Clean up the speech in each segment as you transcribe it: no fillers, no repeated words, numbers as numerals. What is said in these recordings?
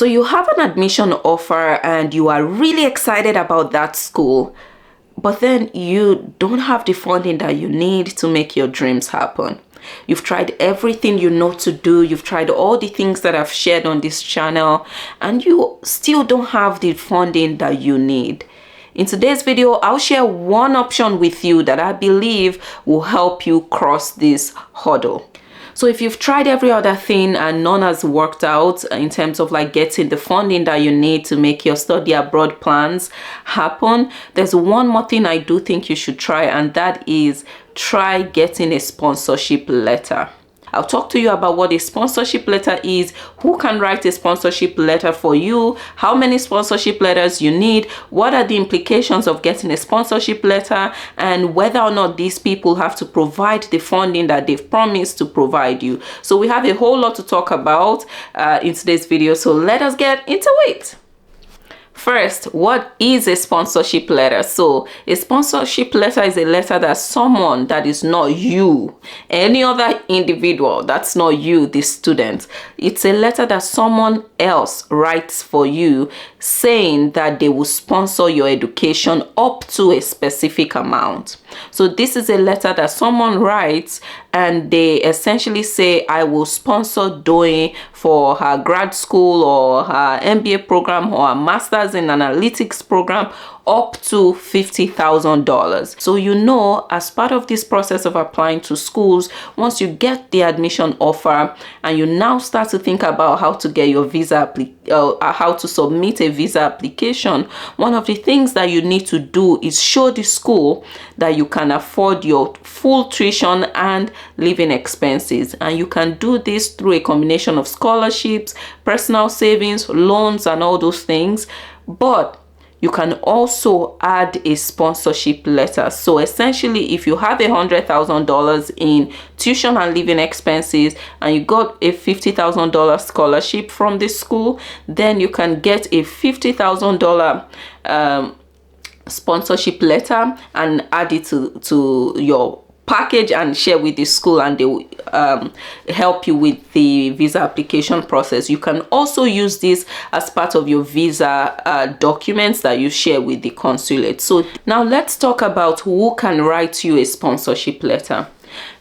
So you have an admission offer and you are really excited about that school, but then you don't have the funding that you need to make your dreams happen. You've tried everything you know to do. You've tried all the things that I've shared on this channel, and you still don't have the funding that you need. In today's video, I'll share one option with you that I believe will help you cross this hurdle. So if you've tried every other thing and none has worked out in terms of like getting the funding that you need to make your study abroad plans happen, there's one more thing I do think you should try, and that is try getting a sponsorship letter. I'll talk to you about what a sponsorship letter is, who can write a sponsorship letter for you, how many sponsorship letters you need, what are the implications of getting a sponsorship letter, and whether or not these people have to provide the funding that they've promised to provide you. So we have a whole lot to talk about in today's video, so let us get into it. First, what is a sponsorship letter? So a sponsorship letter is a letter that someone that is not you, any other individual that's not you, the student, it's a letter that someone else writes for you saying that they will sponsor your education up to a specific amount. So this is a letter that someone writes and they essentially say, I will sponsor Doyin for her grad school or her MBA program or her master's in analytics program up to $50,000. So you know, as part of this process of applying to schools, once you get the admission offer and you now start to think about how to get your visa how to submit a visa application, one of the things that you need to do is show the school that you can afford your full tuition and living expenses, and you can do this through a combination of scholarships, personal savings, loans, and all those things. But you can also add a sponsorship letter. So essentially, if you have $100,000 in tuition and living expenses and you got a $50,000 scholarship from this school, then you can get a $50,000 sponsorship letter and add it to your package and share with the school, and they will help you with the visa application process. You can also use this as part of your visa documents that you share with the consulate. So now let's talk about who can write you a sponsorship letter.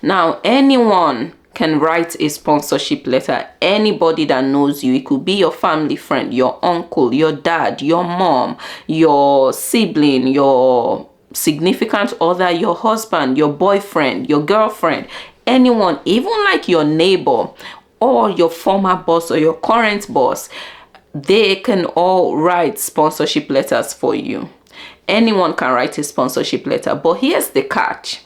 Now, anyone can write a sponsorship letter. Anybody that knows you. It could be your family friend, your uncle, your dad, your mom, your sibling, your significant other, your husband, your boyfriend, your girlfriend, anyone, even like your neighbor or your former boss or your current boss. They can all write sponsorship letters for you. Anyone can write a sponsorship letter, but here's the catch.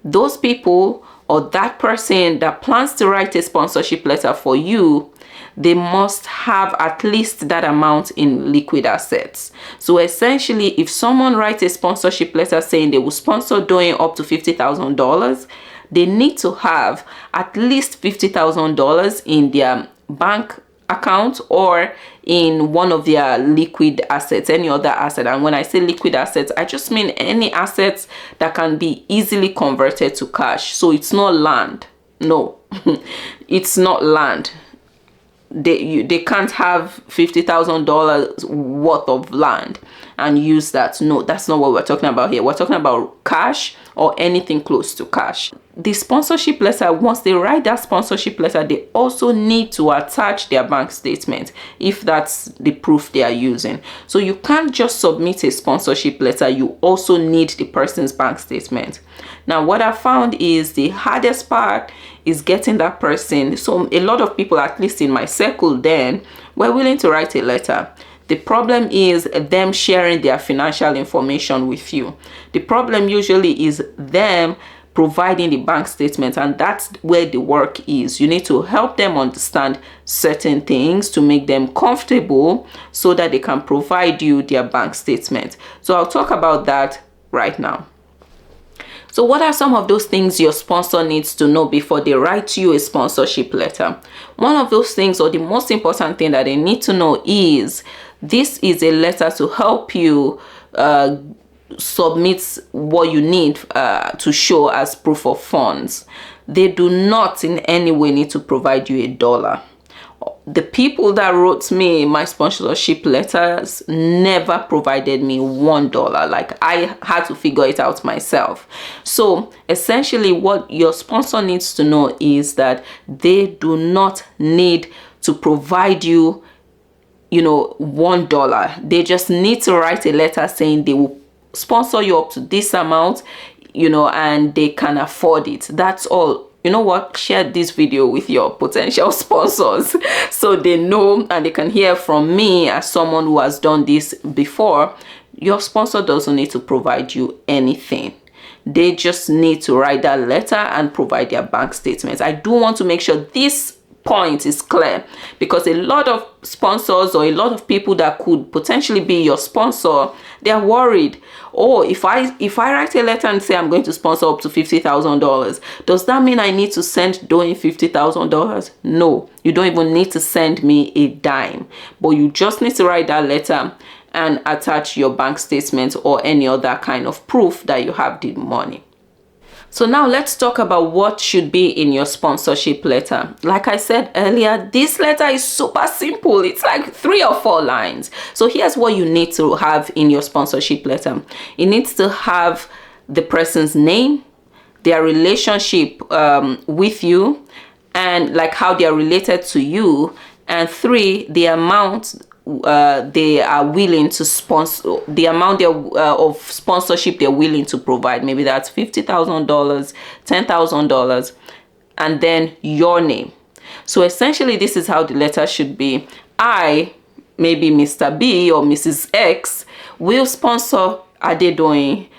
Those people or that person that plans to write a sponsorship letter for you, they must have at least that amount in liquid assets. So essentially, if someone writes a sponsorship letter saying they will sponsor Doyin up to $50,000, they need to have at least $50,000 in their bank account or in one of their liquid assets, any other asset. And when I say liquid assets, I just mean any assets that can be easily converted to cash. So it's not land. No, it's not land. They can't have $50,000 worth of land and use that. No, that's not what we're talking about here. We're talking about cash or anything close to cash. The sponsorship letter, once they write that sponsorship letter, they also need to attach their bank statement if that's the proof they are using. So you can't just submit a sponsorship letter, you also need the person's bank statement. Now, what I found is the hardest part is getting that person. So a lot of people, at least in my circle then, were willing to write a letter. The problem is them sharing their financial information with you. The problem usually is them providing the bank statement, and that's where the work is. You need to help them understand certain things to make them comfortable so that they can provide you their bank statement. So I'll talk about that right now. So what are some of those things your sponsor needs to know before they write you a sponsorship letter? One of those things, or the most important thing that they need to know, is this is a letter to help you submit what you need to show as proof of funds. They do not in any way need to provide you $1. the people that wrote me my sponsorship letters never provided me $1. Like, I had to figure it out myself. So essentially what your sponsor needs to know is that they do not need to provide you, you know, $1. They just need to write a letter saying they will sponsor you up to this amount, you know, and they can afford it. That's all. You know what? Share this video with your potential sponsors so they know and they can hear from me as someone who has done this before. Your sponsor doesn't need to provide you anything. They just need to write that letter and provide their bank statements. I do want to make sure this point is clear, because a lot of sponsors or a lot of people that could potentially be your sponsor, they are worried. Oh, if I write a letter and say I'm going to sponsor up to $50,000, does that mean I need to send Doyin $50,000? No, you don't even need to send me a dime, but you just need to write that letter and attach your bank statement or any other kind of proof that you have the money. So now let's talk about what should be in your sponsorship letter. Like I said earlier, this letter is super simple. It's like 3 or 4 lines. So here's what you need to have in your sponsorship letter. It needs to have the person's name, their relationship with you, and like how they are related to you. And 3, the amount they are willing to sponsor, the amount of sponsorship they're willing to provide. Maybe that's $50,000, $10,000, and then your name. So essentially this is how the letter should be. I, maybe Mr. B or Mrs. X, will sponsor Adedoyin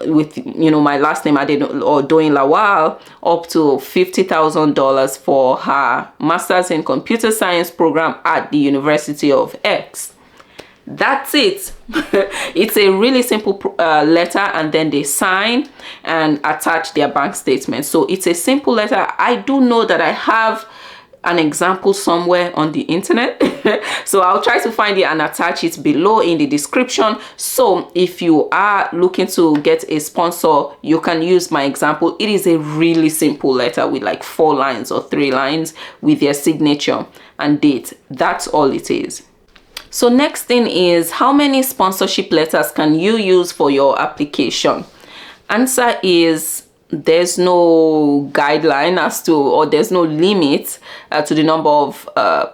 with, you know, my last name Adedoyin or Doyin Lawal up to $50,000 for her Masters in Computer Science program at the University of X. That's it. It's a really simple letter, and then they sign and attach their bank statement. So it's a simple letter. I do know that I have an example somewhere on the internet, so I'll try to find it and attach it below in the description. So if you are looking to get a sponsor, you can use my example. It is a really simple letter with like 4 lines or 3 lines with their signature and date. That's all it is. So next thing is, how many sponsorship letters can you use for your application? Answer is, there's no guideline as to, or there's no limit to the number of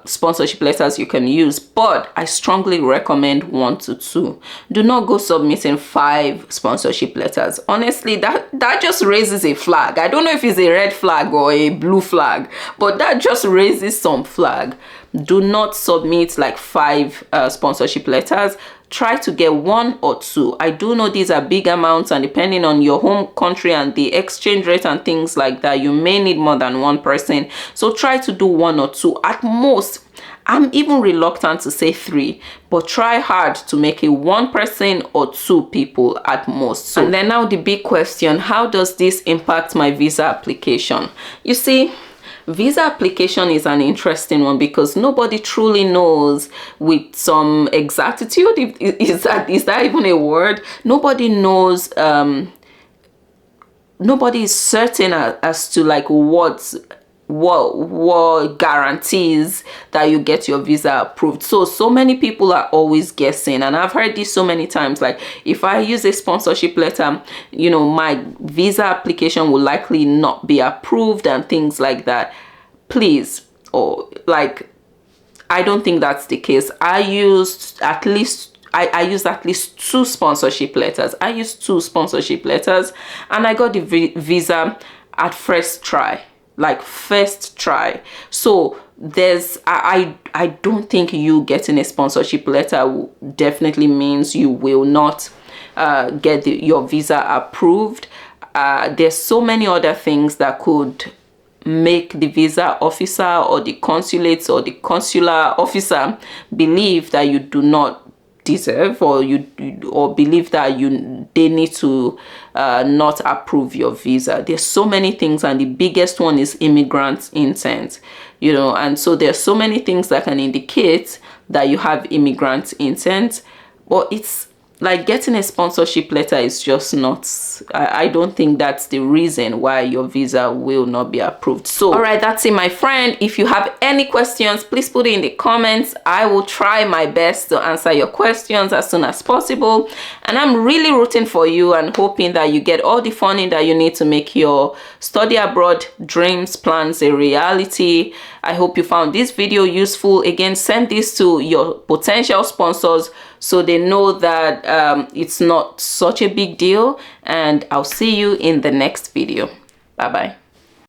sponsorship letters you can use, but I strongly recommend 1 to 2. Do not go submitting 5 sponsorship letters. Honestly, that just raises a flag. I don't know if it's a red flag or a blue flag, but that just raises some flag. Do not submit like 5 sponsorship letters. Try to get 1 or 2. I do know these are big amounts, and depending on your home country and the exchange rate and things like that, you may need more than 1 person. So try to do 1 or 2 at most. I'm even reluctant to say 3, but try hard to make it 1 person or 2 people at most. So, and then now the big question, how does this impact my visa application? You see, visa application is an interesting one because nobody truly knows with some exactitude. Is that even a word? Nobody knows. Nobody is certain as to like what guarantees that you get your visa approved. So many people are always guessing, and I've heard this so many times, like, if I use a sponsorship letter, you know, my visa application will likely not be approved and things like that. Please, or like, I don't think that's the case. I used at least 2 sponsorship letters. I used 2 sponsorship letters, and I got the visa at first try. Like first try. So there's I don't think you getting a sponsorship letter definitely means you will not get your visa approved. There's so many other things that could make the visa officer or the consulate or the consular officer believe that you do not deserve, or believe that they need to not approve your visa. There's so many things, and the biggest one is immigrant intent, you know, and so there's so many things that can indicate that you have immigrant intent, but it's like getting a sponsorship letter is just not, I don't think that's the reason why your visa will not be approved. So all right, that's it, my friend. If you have any questions, please put it in the comments. I will try my best to answer your questions as soon as possible, and I'm really rooting for you and hoping that you get all the funding that you need to make your study abroad dreams, plans a reality. I hope you found this video useful. Again, send this to your potential sponsors so they know that it's not such a big deal, and I'll see you in the next video. Bye bye.